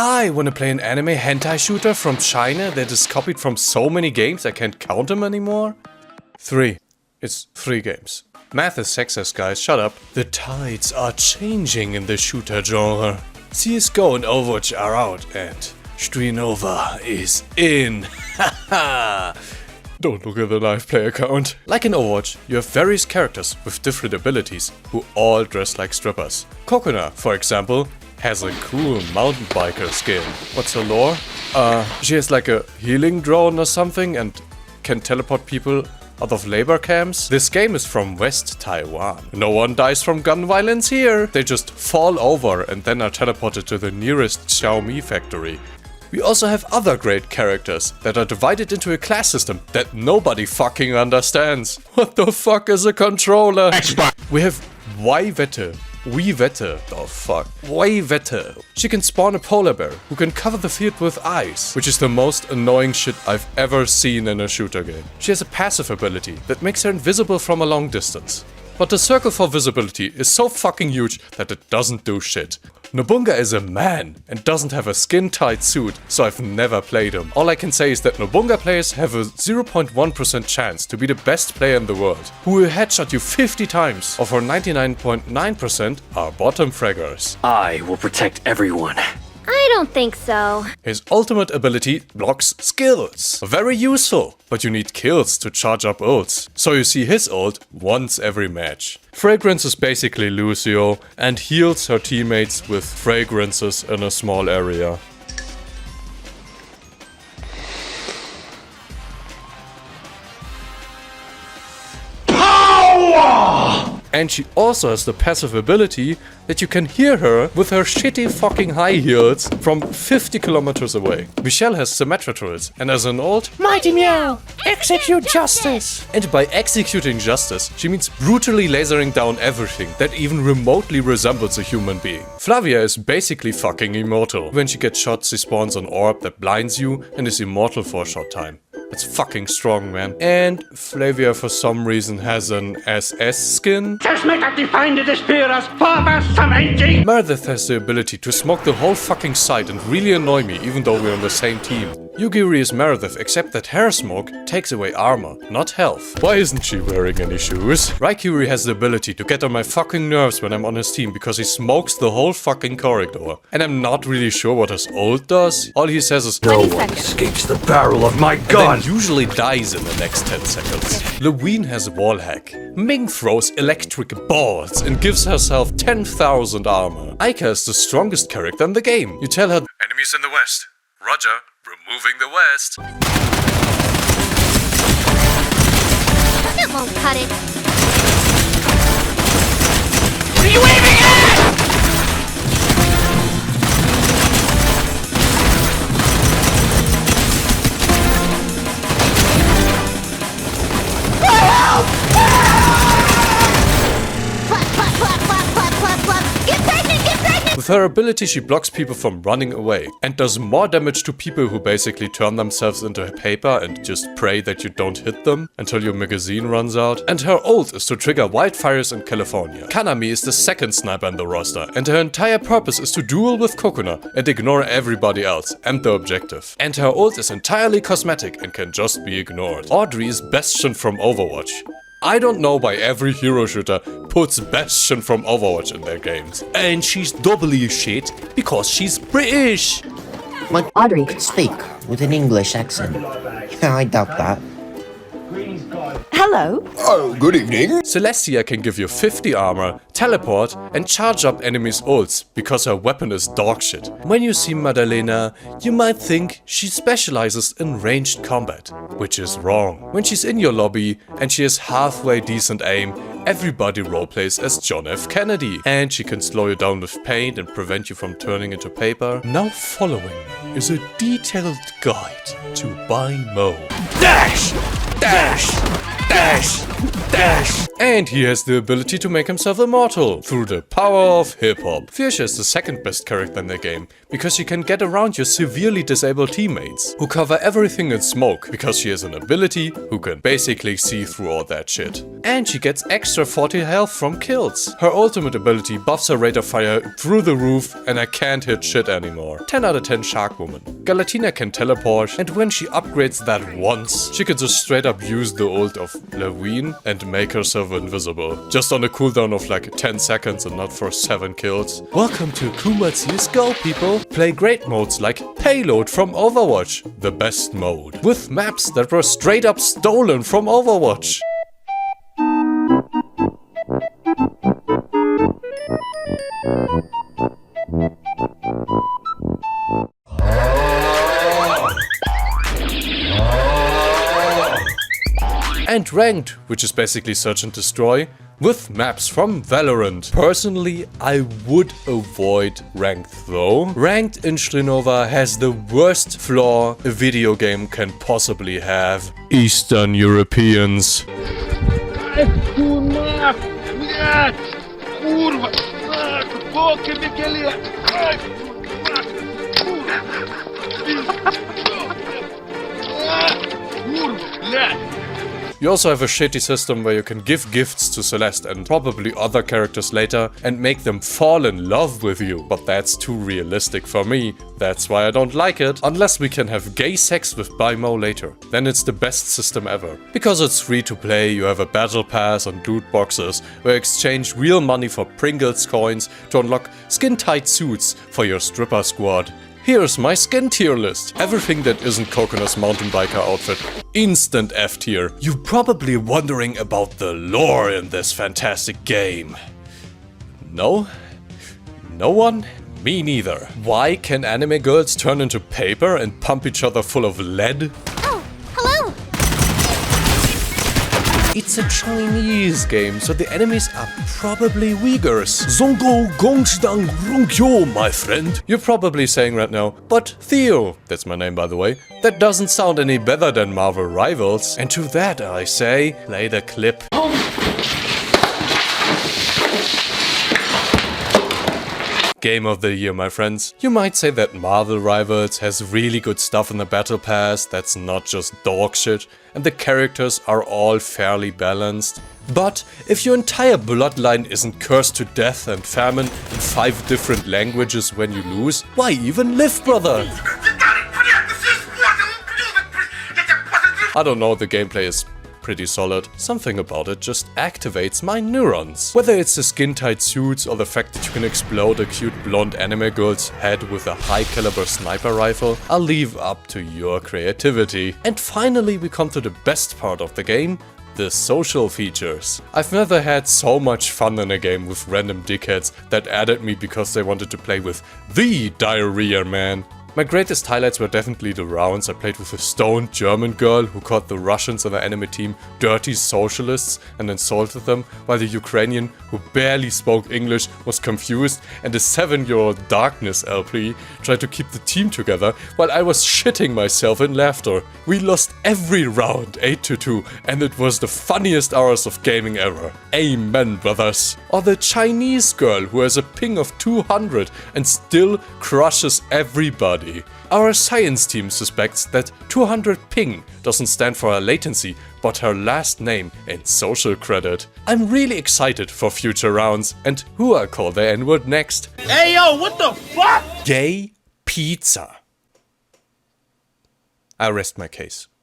Hi, wanna play an anime hentai shooter from China that is copied from so many games I can't count them anymore? 3. It's 3 games. Math is sexist, guys, shut up. The tides are changing in the shooter genre. CSGO and Overwatch are out and Strinova is in. Haha! Don't look at the live player count. Like in Overwatch, you have various characters with different abilities who all dress like strippers. Kokona, for example, has a cool mountain biker skin. What's her lore? She has like a healing drone or something and can teleport people out of labor camps. This game is from West Taiwan. No one dies from gun violence here. They just fall over and then are teleported to the nearest Xiaomi factory. We also have other great characters that are divided into a class system that nobody fucking understands. What the fuck is a controller? We have Wivette. Oh fuck. Wivette. She can spawn a polar bear who can cover the field with ice, which is the most annoying shit I've ever seen in a shooter game. She has a passive ability that makes her invisible from a long distance. But the circle for visibility is so fucking huge that it doesn't do shit. Nobunga is a man and doesn't have a skin-tight suit, so I've never played him. All I can say is that Nobunga players have a 0.1% chance to be the best player in the world, who will headshot you 50 times, or for 99.9% are bottom fraggers. I will protect everyone. I don't think so. His ultimate ability blocks skills. Very useful, but you need kills to charge up ults. So you see his ult once every match. Fragrance is basically Lucio and heals her teammates with fragrances in a small area. And she also has the passive ability that you can hear her with her shitty fucking high heels from 50 kilometers away. Michelle has Symmetra turrets and as an ult, Mighty Meow, execute justice! And by executing justice, she means brutally lasering down everything that even remotely resembles a human being. Flavia is basically fucking immortal. When she gets shot, she spawns an orb that blinds you and is immortal for a short time. That's fucking strong, man. And Flavia for some reason has an SS skin. Meredith has the ability to smoke the whole fucking site and really annoy me even though we're on the same team. Yugiri is Meredith, except that hair smoke takes away armor, not health. Why isn't she wearing any shoes? Raikiri has the ability to get on my fucking nerves when I'm on his team because he smokes the whole fucking corridor. And I'm not really sure what his ult does. All he says is, No one escapes the barrel of my gun! And usually dies in the next 10 seconds. Leween has wall hack. Ming throws electric balls and gives herself 10,000 armor. Aika is the strongest character in the game. You tell her, enemies in the west. Roger, removing the west. That won't cut it. What are you aiming at? Get pregnant, get pregnant! With her ability she blocks people from running away and does more damage to people who basically turn themselves into paper and just pray that you don't hit them until your magazine runs out. And her ult is to trigger wildfires in California. Kanami is the second sniper in the roster and her entire purpose is to duel with Kokona and ignore everybody else and the objective. And her ult is entirely cosmetic and can just be ignored. Audrey is Bastion from Overwatch. I don't know why every hero shooter puts Bastion from Overwatch in their games. And she's doubly shit because she's British. Like Audrey could speak with an English accent. I doubt that. Hello. Oh, good evening. Celestia can give you 50 armor, teleport, and charge up enemies' ults because her weapon is dogshit. When you see Madalena, you might think she specializes in ranged combat, which is wrong. When she's in your lobby and she has halfway decent aim, everybody roleplays as John F. Kennedy. And she can slow you down with paint and prevent you from turning into paper. Now following is a detailed guide to buy Mo. Dash! Dash! Dash! Dash! And he has the ability to make himself immortal through the power of hip-hop. Fuchsia is the second best character in the game, because she can get around your severely disabled teammates, who cover everything in smoke, because she has an ability who can basically see through all that shit. And she gets extra 40 health from kills. Her ultimate ability buffs her rate of fire through the roof, and I can't hit shit anymore. 10 out of 10 Shark Woman. Galatina can teleport, and when she upgrades that once, she can just straight up use the ult of Lawine and make herself invisible. Just on a cooldown of like 10 seconds and not for 7 kills. Welcome to Kuma CSGO, people! Play great modes like Payload from Overwatch, the best mode, with maps that were straight up stolen from Overwatch. And Ranked, which is basically search and destroy, with maps from Valorant. Personally, I would avoid Ranked though. Ranked in Srinova has the worst flaw a video game can possibly have. Eastern Europeans. You also have a shitty system where you can give gifts to Celeste and probably other characters later and make them fall in love with you. But that's too realistic for me. That's why I don't like it. Unless we can have gay sex with Baimo later. Then it's the best system ever. Because it's free to play, you have a battle pass on loot boxes where you exchange real money for Pringles coins to unlock skin-tight suits for your stripper squad. Here's my skin tier list. Everything that isn't Coconuts mountain biker outfit. Instant F tier. You're probably wondering about the lore in this fantastic game. No? No one? Me neither. Why can anime girls turn into paper and pump each other full of lead? Oh, hello! It's a Chinese game, so the enemies are probably Uyghurs. Zongo Gongstang Rongkyo, my friend. You're probably saying right now, but Theo, that's my name by the way, that doesn't sound any better than Marvel Rivals. And to that I say, play the clip. Game of the year, my friends. You might say that Marvel Rivals has really good stuff in the battle pass that's not just dog shit, and the characters are all fairly balanced. But if your entire bloodline isn't cursed to death and famine in 5 different languages when you lose, why even live, brother? I don't know, the gameplay is pretty solid. Something about it just activates my neurons. Whether it's the skin-tight suits or the fact that you can explode a cute blonde anime girl's head with a high-caliber sniper rifle, I'll leave up to your creativity. And finally we come to the best part of the game, the social features. I've never had so much fun in a game with random dickheads that added me because they wanted to play with the Diarrhea Man. My greatest highlights were definitely the rounds I played with a stoned German girl who called the Russians on the enemy team dirty socialists and insulted them, while the Ukrainian, who barely spoke English, was confused, and a 7-year-old Darkness LP tried to keep the team together while I was shitting myself in laughter. We lost every round 8-2, and it was the funniest hours of gaming ever. Amen, brothers. Or the Chinese girl who has a ping of 200 and still crushes everybody. Our science team suspects that 200 ping doesn't stand for her latency, but her last name and social credit. I'm really excited for future rounds and who I'll call the N-word next. Hey yo, what the fuck? Gay pizza. I rest my case.